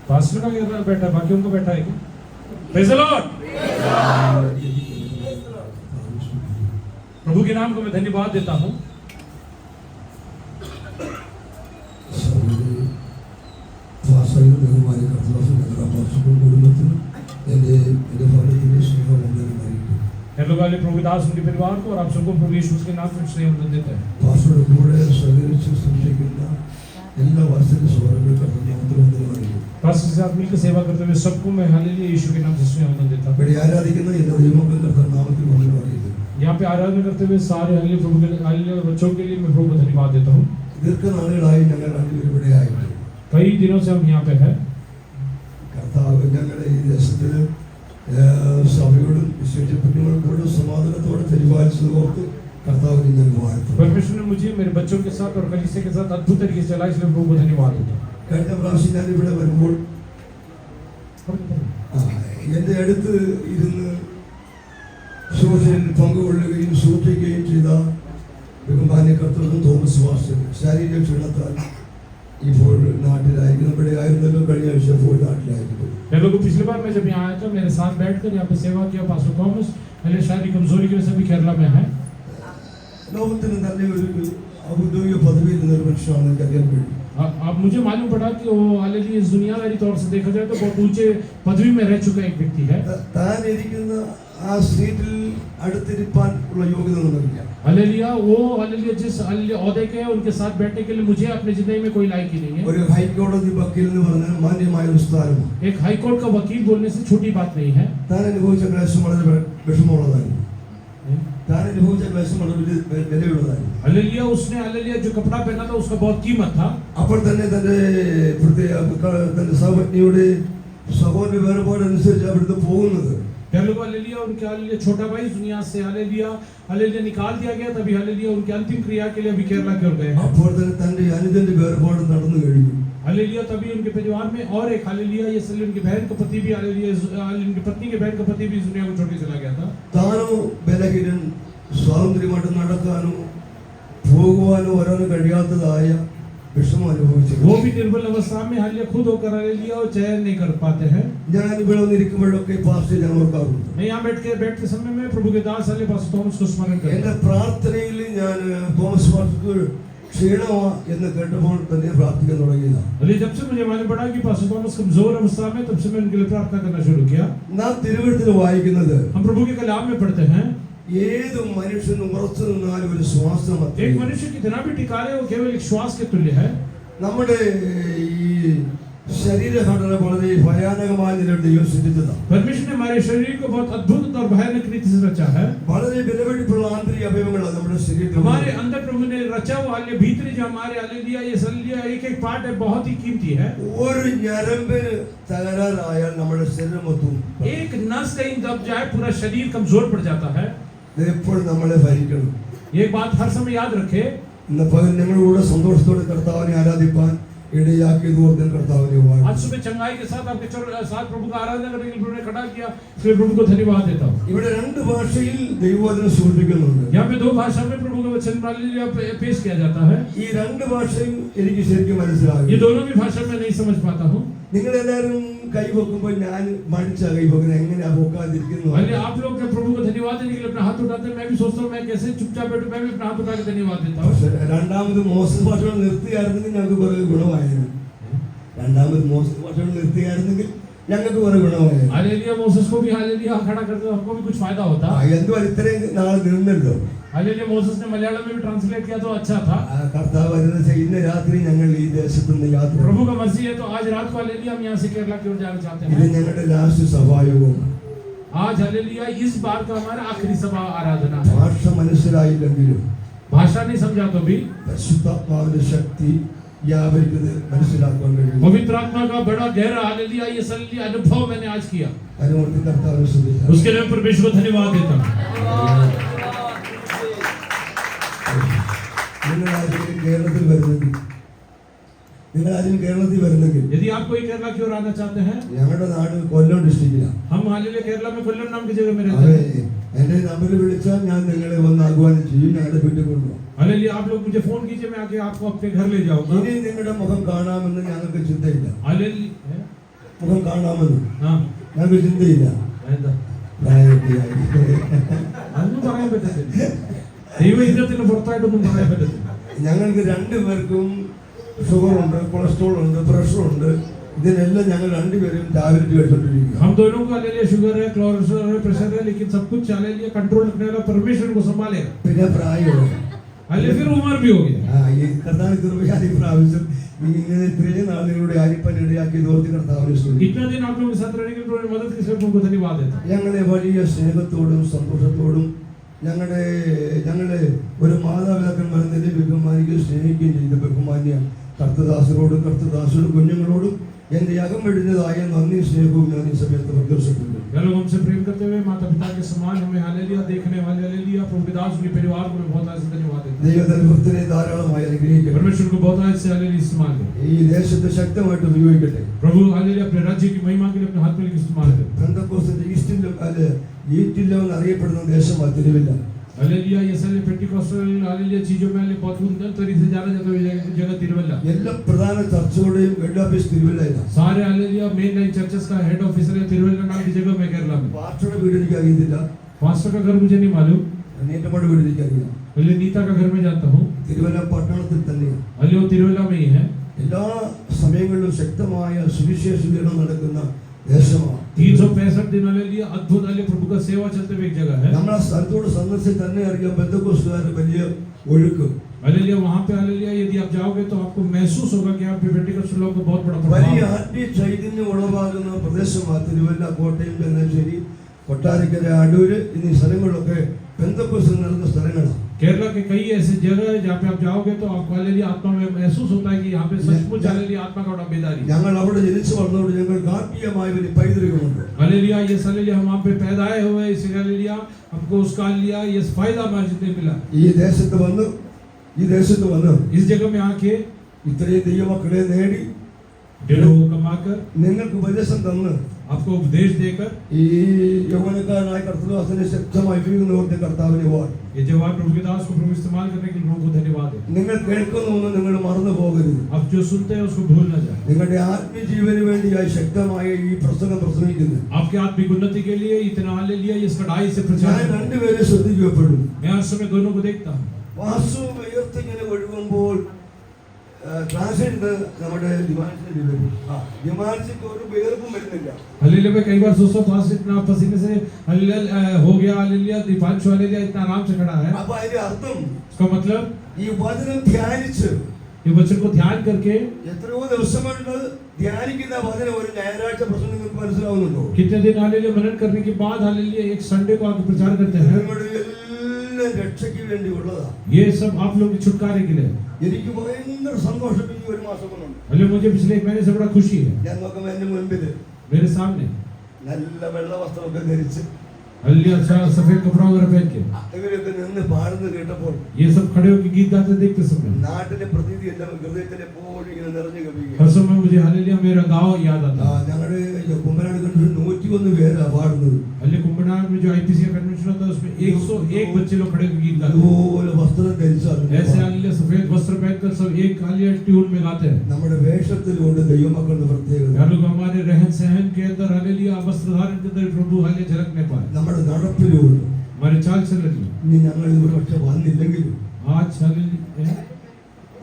Pastor का बैठा, बाकी उनको बैठा है क्या? Praise the Lord. प्रभु के नाम को मैं धन्यवाद देता हूँ। हेलो वाले प्रभु दास उनके परिवार को और आप सबको प्रभु यीशु के नाम से स्नेह वंदन देता है। पास्टर से आप मिलकर सेवा करते हुए सबको मैं हालेलुया यीशु के नाम से स्नेह वंदन देता हूँ। यहाँ पे आराधना करते हुए सारे हालेलुया प्रभु के हालेलुया बच्चों के लिए मैं प्रभु को धन्यवाद देता हूँ। कई दिनों से हम यहाँ पे हैं। परमेश्वर ने मुझे मेरे बच्चों के साथ और कलीसिया के साथ अद्भुत तरीके से चला, इसलिए प्रभु को धन्यवाद देता हूँ। എന്റെ അടുത്ത് ഇരുന്ന് ശുശ്രൂഷയിൽ പങ്കുകൊള്ളുകയും സൂക്ഷിക്കുകയും ചെയ്ത ബഹുമാന്യ കർത്തൃ തോമസ് മാസ്റ്റർ ശാരീരിക ക്ഷീണത്താൽ ഇപ്പോൾ നാട്ടിലായിരിക്കും. നമ്മുടെ ആയിരുന്നല്ലോ കഴിഞ്ഞ ആഴ്ച ഇപ്പോൾ നാട്ടിലായിരിക്കും. पिछली बार मैं जब यहाँ आया था मेरे साथ बैठकर यहाँ पे सेवा किया पास्टर थॉमस, मेरे शारीरिक कमजोरी की वजह से भी केरला में है। ലോകത്തിന് തന്നെ ഒരു ഔദ്യോഗിക പദവിയിൽ നിന്നൊരു മനുഷ്യനാണ് എനിക്ക് അറിയാൻ കഴിയും. अब मुझे मालूम पड़ा कि वो हालेलुया इस दुनियादारी तौर से देखा जाए तो बहुत ऊंचे पदवी में रह चुका एक व्यक्ति है। താൻ ഇരിക്കുന്ന ആ സീറ്റിൽ അടുത്തിരിപ്പാൻ ഉള്ള യോഗ്യത ഒന്നുമില്ല. हालेलुया वो हालेलुया जिस ओहदे के है उनके साथ बैठने के लिए मुझे अपनी जिंदगी में कोई लायक ही नहीं है। ഒരു ഹൈക്കോടതി വക്കീൽ എന്ന് പറഞ്ഞാൽ മാന്യമായ ഒരു സ്ഥാനമാണ്. एक हाई कोर्ट का वकील बोलने से छोटी बात नहीं है। താൻ അനുഭവിച്ച ക്ലേശം വളരെ വിഷമമുള്ളതായിരുന്നു. താൻ അനുഭവിച്ച ക്ലേശം വളരെ വിലയുള്ളതായിരുന്നു. हालेलुया उसने हालेलुया जो कपड़ा पहना था उसका बहुत कीमत था। അപ്പോൾ തന്നെ തന്റെ തന്റെ സഹപത്നിയുടെ സഹോദര വേർപാടനുസരിച്ച് അവിടുന്ന് പോകുന്നത്. हालेलुया उनके हालेलुया छोटा भाई दुनिया से हालेलुया हालेलुया निकाल दिया गया, तभी हालेलुया उनके अंतिम क्रिया के लिए अभी केरला की ओर गए। അപ്പോൾ തന്നെ തന്റെ അനുജന്റെ വേർപാട് നടന്നു കഴിഞ്ഞു. हालेलुया तभी उनके परिवार में और एक हालेलुया ये सली उनकी बहन का पति भी हालेलुया उनकी पत्नी के बहन का पति भी इस दुनिया को छोड़ के चला गया था। താനോ ബലഹീനൻ, സ്വാതന്ത്ര്യമായിട്ട് നടക്കാനോ പോകുവാനോ വരാനോ കഴിയാത്തതായ വിഷമം അനുഭവിച്ചു. वो भी निर्बल अवस्था में हालेलुया खुद होकर हालेलुया और चयन नहीं कर पाते हैं। ഞാൻ ഇവിടെ വന്നിരിക്കുമ്പോഴൊക്കെ പാസ്റ്റർ ഞാൻ ഓർക്കാറുണ്ട്. मैं यहाँ बैठते समय में प्रभु के दास हालेलुया पास्टर थॉमस को स्मरण करता हूं। എന്റെ പ്രാർത്ഥനയിൽ ഞാൻ തോമസ് പാസ്റ്റർക്ക് ക്ഷീണമാ എന്ന് കേട്ടപ്പോൾ തന്നെ പ്രാർത്ഥിക്കാൻ തുടങ്ങിയതാണ്. हालेलुया जब से मुझे मालूम पड़ा कि पास्टर थॉमस कमजोर अवस्था में, तब से मैं उनके लिए प्रार्थना करना शुरू किया। നാം തിരുവചനത്തിൽ വായിക്കുന്നത് हम प्रभु के कलाम में पढ़ते हैं ഏത് മനുഷ്യനും ഉറച്ചു നിന്നാലും ഒരു ശ്വാസം. एक मनुष्य कितना भी टिका रहे वो केवल एक श्वास के तुल्य है। നമ്മുടെ ഈ ശരീരഘടന വളരെ ഭയാനകമായ നിലയിൽ ദൈവം സൃഷ്ടിച്ചതാണ്. परमेश्वर ने हमारे शरीर को बहुत अद्भुत और भयानक रीति से रचा है। വളരെ വിലപിടിപ്പുള്ള ആന്തരിക അവയവങ്ങളാണ് നമ്മുടെ ശരീരത്തിൽ. हमारे अंदर प्रभु ने रचा हुआ हालेलुया भीतरी जो हमारे हालेलुया ये हालेलुया एक एक पार्ट है, बहुत ही कीमती है। ഒരു ഞരമ്പിന് തകരാറായാൽ നമ്മുടെ ശരീരം മൊത്തം, एक नस कहीं दब जाए पूरा शरीर कमजोर पड़ जाता है। എപ്പോഴും നമ്മളെ ഭരിക്കണം. ये बात हर समय याद रखे। ഇന്ന് പകൽ ഞങ്ങളുടെ സന്തോഷത്തോടെ കർത്താവിനെ ആരാധിപ്പാൻ ഇടയാക്കിയത് ഓർക്കാൻ കർത്താവിനെ വാഴ്ത്തുന്നു. आज सुबह चंगाई के साथ आपके साथ प्रभु का आराधना करने के लिए प्रभु ने खड़ा किया, इसलिए प्रभु को धन्यवाद देता हूँ। ഇവിടെ രണ്ട് ഭാഷയിൽ ദൈവവചനം സൂചിപ്പിക്കുന്നുണ്ട്. यहाँ पे दो भाषा में प्रभु का वचन हालेलुया पेश किया जाता है। ഈ രണ്ട് ഭാഷയും എനിക്ക് ശരിക്കും മനസ്സിലായി. ये दोनों भी भाषा में नहीं समझ पाता हूँ। നിങ്ങൾ എല്ലാവരും കൈവെക്കുമ്പോൾ ഞാൻ മടിച്ച കൈവെക്കുന്നത് എങ്ങനെയാ പോക്കാതിരിക്കുന്നു. आप लोग जब प्रभु को धन्यवाद देने के लिए अपना हाथ उठाते हैं, मैं भी सोचता हूँ मैं कैसे चुपचाप बैठूं, मैं भी अपना हाथ उठा के धन्यवाद देता हूँ। രണ്ടാമത് മോശം ഭാഷകൾ നിർത്തിയായിരുന്നെങ്കിൽ ഞങ്ങൾക്ക് കുറെ ഗുണമായിരുന്നു. രണ്ടാമത് മോശം ഭാഷകൾ നിർത്തിയായിരുന്നെങ്കിൽ ഞങ്ങൾക്ക് കുറെ ഗുണമായിരുന്നു. हालेलुया मोसेस को भी हालेलुया खड़ा करते तो हमको भी कुछ फायदा होता। എന്തുവാ ഇത്രയും നാൾ നിന്നല്ലോ. हालेलुया मोसेस ने मलयालम में भी ट्रांसलेट किया तो अच्छा था। കർത്താവ് വരുന്ന ഇന്ന് രാത്രി ഞങ്ങൾ ഈ ദേശത്ത് നിന്ന് യാത്ര. प्रभु का मर्जी है तो आज रात को हालेलुया हम यहाँ से केरला की ओर जाना चाहते हैं। ഇത് ഞങ്ങളുടെ ലാസ്റ്റ് സഭായോഗം. आज हालेलुया इस बार का हमारा आखिरी सभा आराधना है। ഭാഷ മനസ്സിലായില്ലെങ്കിലും भाषा नहीं समझा तो भी പരിശുദ്ധാത്മാവിന്റെ ശക്തി വ്യാപരിക്കുന്നത് മനസ്സിലാക്കാൻ കഴിയും. पवित्र आत्मा का बड़ा गहरा हालेलुया ये हालेलुया अनुभव मैंने आज किया। അതിനോട് കർത്താവിനെ സ്തുതിക്കുന്നു. उसके लिए परमेश्वर को धन्यवाद देता हूँ। നിങ്ങൾ ആരെങ്കിലും കേരളത്തിൽ വരുന്നെങ്കിൽ यदि आप कोई केरला की ओर आना चाहते हैं, ഞങ്ങളുടെ നാട് കൊല്ലം ഡിസ്ട്രിക്റ്റിലാണ്. हम हालेलुया केरला में कोल्लम नाम की जगह में रहते हैं। എന്റെ നമ്പർ വിളിച്ചാൽ ഞാൻ നിങ്ങളെ വന്ന് ആഹ്വാനം ചെയ്യും, ഞങ്ങളുടെ വീട്ടിൽ കൊണ്ടുപോകും. हालेलुया, आप लोग मुझे फोन कीजिए, मैं आके आपको अपने घर ले जाऊंगा। ഇനി നിങ്ങളുടെ മുഖം കാണാമെന്ന് ഞങ്ങൾക്ക് ചിന്തയില്ല. हालेलुया, മുഖം കാണാമെന്ന് हाँ, ഞങ്ങൾക്ക് ചിന്തയില്ല. എന്താ പ്രായമൊക്കെയായി. അതൊന്നും പറയാൻ പറ്റത്തില്ല. ദൈവ യുദ്ധത്തിന് പുറത്തായിട്ടൊന്നും പറയാൻ പറ്റത്തില്ല. ഞങ്ങൾക്ക് രണ്ടുപേർക്കും ഷുഗറുണ്ട്, കൊളസ്ട്രോൾ ഉണ്ട്, പ്രഷറുണ്ട്. ഇതിനെല്ലാം ഞങ്ങൾ രണ്ടുപേരും ടാബ്ലറ്റ് കഴിച്ചോണ്ടിരിക്കുക. हम दोनों को हालेलुया शुगर है, कोलेस्ट्रॉल है, प्रेशर है, लेकिन सब कुछ हालेलुया कंट्रोल रखने वाला परमेश्वर को संभालेगा। പിന്നെ പ്രായമുണ്ട്. हालेलुया, फिर उम्र भी हो गया। ഈ കർത്താവ് കൃപയാൽ ഈ പ്രാവശ്യം ഇങ്ങനെ ഇത്രയും നാൾ നിങ്ങളുടെ ആരിപ്പൻ ഇടയാക്കി ഓർത്തി കർത്താവിനെ സ്തുതിക്കുന്നു. इतना दिन आप लोगों के साथ रहने के लिए मदद के लिए उनको धन्यवाद देता हूं। ഞങ്ങളെ വലിയ സ്നേഹത്തോടും സന്തോഷത്തോടും ഞങ്ങളെ ഒരു മാതാപിതാക്കന്മാരെ നില ബഹുമാനിക്കുകയും സ്നേഹിക്കുകയും ചെയ്ത ബഹുമാന്യ കർത്തദാസരോടും കർത്തദാസരുടെ കുഞ്ഞുങ്ങളോടും എന്റെ അകം വെടിഞ്ഞതായ നന്ദി സ്നേഹവും ഞാൻ ഈ സമയത്ത് പ്രദർശിപ്പിക്കുന്നു. लोग हमसे प्रेम करते हुए माता पिता के समान हमें हालेलुया देखने वाले हालेलुया प्रभु के दास के परिवार को मैं बहुत ऐसे धन्यवाद देता हूं। ദൈവദൈവത്തിനെ ധാരാളമായി അനുഗ്രഹിക്കട്ടെ. परमेश्वर को बहुत ऐसे हालेलुया इस्तेमाल करें। ഈ ദേശത്തെ ശക്തമായിട്ട് ഉപയോഗിക്കട്ടെ. प्रभु हालेलुया अपने राज्य की महिमा के लिए अपने हाथ में लेकर इस्तेमाल करें। പെന്തക്കോസ്തിന്റെ ഈസ്റ്റില്ലം എന്നറിയപ്പെടുന്ന ദേശമാണ് തിരുവല്ല. हालेलुया, ये सारे पेंटिकॉस्टल हालेलुया चीजों में बहुत सुंदर तरीके से जाना जाता है जगह तिरुवल्ला। എല്ലാ പ്രധാന ചർച്ചകളുടെയും ഹെഡ് ഓഫീസ് തിരുവല്ലയിലാണ്. सारे हालेलुया मेन लाइन चर्चेस का हेड ऑफिस है तिरुवल्ला नाम की जगह में केरला में। പാസ്റ്ററുടെ വീട് എനിക്ക് അറിയത്തില്ല, पास्टर का घर मुझे नहीं मालूम, നീറ്റമ്മയുടെ വീട് എനിക്ക് അറിയാം. पहले नीता का घर में जानता हूँ, തിരുവല്ല പട്ടണത്തിൽ തന്നെയാണ്. हालेलुया तिरुवल्ला में ही है। എല്ലാ സമയങ്ങളിലും ശക്തമായ സുവിശേഷ വിതരണം നടക്കുന്ന ദേശമാണ്. 365 दिन हालेलुया अद्भुत हालेलुया प्रभु का सेवा चलते हुए एक जगह है। നമ്മൾ ആ സ്ഥലത്തോട് സന്ദർശിച്ച് തന്നെ അറിയാം പെന്തക്കോസ്തുകാരുടെ വലിയ ഒഴുക്ക്. हालेलुया वहां पे हालेलुया यदि आप जाओगे तो आपको महसूस होगा कि यहाँ पे पेंटिकॉस्टल लोगों का बहुत बड़ा വലിയ प्रभाव है। ആത്മീയ ചൈതന്യം ഉളവാകുന്ന പ്രദേശമാണ് തിരുവല്ല, കോട്ടയം, ചങ്ങനാശ്ശേരി, കൊട്ടാരക്കര, അടൂര് എന്നീ സ്ഥലങ്ങളിലൊക്കെ പെന്തക്കോസ്ത് നടന്ന സ്ഥലങ്ങളാണ്. केरला के कई ऐसे जगह है जहाँ पे आप जाओगे तो आपको हालेलुया आत्मा में महसूस होता है कि यहाँ पे सचमुच हालेलुया आत्मा का बड़ा बेदारी। ഞങ്ങൾ അവിടെ ജനിച്ചു വളർന്നതുകൊണ്ട് ഞങ്ങൾക്ക് ആത്മീയമായ ഒരു പൈതൃകമുണ്ട്. हालेलुया ये हालेलुया हम वहाँ पे पैदा हुए इसी हालेलुया हमको उसका हालेलुया ये फायदा हमारे जितने मिला। ഈ ദേശത്ത് വന്ന് इस जगह में आके ഇത്രയും ദൈവമക്കളെ നേടി डेढ़ों को कमाकर നിങ്ങൾക്ക് ഉപദേശം തന്ന് आपको उपदेश देकर ഈ യൗവനക്കാരനായ കർത്തദാസനെ ശക്തമായി ഉപയോഗിക്കുന്നവർക്ക് കർത്താവിനെ വാഴ്ത്തും. ये जवाब प्रभु के दास को प्रभु इस्तेमाल करने के लिए लोगों को धन्यवाद है। നിങ്ങൾ കേൾക്കുന്നൊന്നും നിങ്ങൾ മറന്നു പോകരുത്. आप जो सुनते हैं उसको भूल ना जाए। നിങ്ങളുടെ ആത്മജീവന് വേണ്ടിയായി ശക്തമായ ഈ പ്രസംഗം പ്രസംഗിക്കുന്നത് आपके आत्मिक उन्नति के लिए इतना हालेलुया इस कढ़ाई से ഞാൻ प्रचार। രണ്ടുപേരെ ശ്രദ്ധിക്കപ്പെടും. मैं हर समय दोनों को देखता हूँ। വാസു ഉയർത്തിങ്ങനെ ഒഴുകുമ്പോൾ ട്രാൻസ്ജെൻഡർ നമ്മുടെ ഡിമാൻസിക്ക് ഒരു വേർപ്പും വരുന്നില്ല. हालेलुया में कई बार सोचता हूँ पास इतना पसीने से हालेलुया हो गया हालेलुया दीपांशु हालेलुया इतना आराम से खड़ा है। അപ്പൊ അതിന്റെ അർത്ഥം इसका मतलब ഈ വചനം ധ്യാനിച്ച് ये वचन को ध्यान करके എത്രയോ ദിവസം കൊണ്ട് ധ്യാനിക്കുന്ന വചനം ഒരു ഞായറാഴ്ച പ്രസംഗം നിങ്ങൾക്ക് മനസ്സിലാവുന്നുണ്ടോ? कितने दिन हालेलुया मनन करने के बाद हालेलुया एक संडे को आके प्रचार करते हैं। നിങ്ങളുടെ എല്ലാം രക്ഷയ്ക്ക് വേണ്ടി ഉള്ളതാ. ये सब आप लोग के छुटकारे के लिए। എനിക്ക് ഭയങ്കര സന്തോഷം ഈ ഒരു മാസം കൊണ്ടുണ്ട്. हालेलुया मुझे पिछले एक महीने से बड़ा खुशी है। ഞാൻ നോക്കുമ്പോൾ എന്റെ മുൻപില് मेरे सामने നല്ല വെള്ള വസ്ത്രമൊക്കെ ധരിച്ച് हालेलुया अच्छा सफेद कपड़ा वगैरह पहन के ഇവരൊക്കെ നിന്ന് പാടുന്നത് കേട്ടപ്പോൾ ये सब खड़े होकर गीत गाते देखते समय നാട്ടിലെ പ്രതീതി എല്ലാം ഹൃദയത്തിൽ എപ്പോഴും ഇങ്ങനെ നിറഞ്ഞു കവിയുക. हर समय मुझे हालेलुया मेरा गांव याद आता है। ഞങ്ങളുടെ കുമ്പനാട് കണ്ടു 101 പേരാ പാടുന്നത്. हालेलुया कुंभनाग में जो आईपीसी का कन्वेंशन होता है उसमें 101 बच्चे लोग खड़े होकर गीत गाते हैं। അതുപോലെ വസ്ത്രം ധരിച്ചാൽ ऐसे हालेलुया सफेद वस्त्र पहनकर सब एक हालेलुया ट्यून में गाते हैं। നമ്മുടെ വേഷത്തിലുണ്ട് ദൈവമക്കളുടെ പ്രത്യേകത. यार लोग हमारे रहन सहन के अंदर हालेलुया वस्त्र धारण के अंदर प्रभु हालेलुया झलकने पाए। നമ്മുടെ നടപ്പിലുണ്ട്. हमारे चाल चलन में ഇനി ഞങ്ങൾ ഇവിടെ പക്ഷെ വന്നില്ലെങ്കിലും आज हालेलुया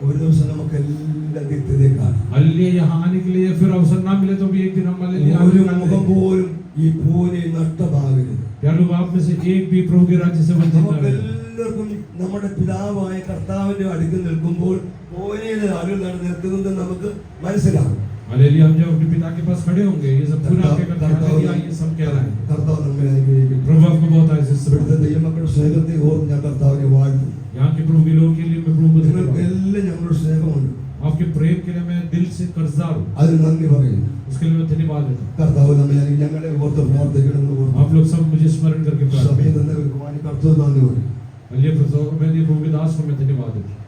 ഒരു ദിവസം നമുക്ക് എല്ലാം നിത്യതയെ കാണാം. हालेलुया यहाँ आने के लिए फिर अवसर ना मिले तो भी एक दिन हम हालेलुया ഒരു മുഖം പോലും ഈ പൂനെ നഷ്ടമാകരുത്. यार लोग आप में से एक भी प्रभु के राज्य से वंचित ना रहे। നമുക്കെല്ലാവർക്കും നമ്മുടെ പിതാവായ കർത്താവിന്റെ അടുക്കൽ നിൽക്കുമ്പോൾ പൂനെയിലെ ആളുകൾ നിൽക്കുന്നത് നമുക്ക് മനസ്സിലാകും. हालेलुया हम जब अपने पिता के पास खड़े होंगे ये सब पूरा आपके करता हालेलुया ये सब कह रहा है। കർത്താവ് നമ്മെ അനുഗ്രഹിക്കും. प्रभु आपको बहुत आशीष दे। ഇവിടുത്തെ ദൈവമക്കളുടെ സ്നേഹത്തെ ഓർത്ത് ഞാൻ കർത്താവിനെ വാഴ്ത്തും. यहाँ के प्रभु के लोगों के लिए मैं प्रभु को നിങ്ങൾക്ക് धन्यवाद। എല്ലാം ഞങ്ങളുടെ സ്നേഹമുണ്ട്. आपके प्रेम के लिए मैं दिल से कर्जदार हूँ, അതിന് നന്ദി പറയുന്നു. उसके लिए मैं धन्यवाद देता हूँ। കർത്താവ് നമ്മെ ഞങ്ങളെ ഓർത്ത് പ്രാർത്ഥിക്കണമെന്ന് ഓർത്ത് आप लोग सब मुझे स्मरण करके प्रार्थना സമയം തന്നെ കർത്താവ് നന്ദി പറയും. हालेलुया प्रभु के दास को मैं धन्यवाद देता हूँ।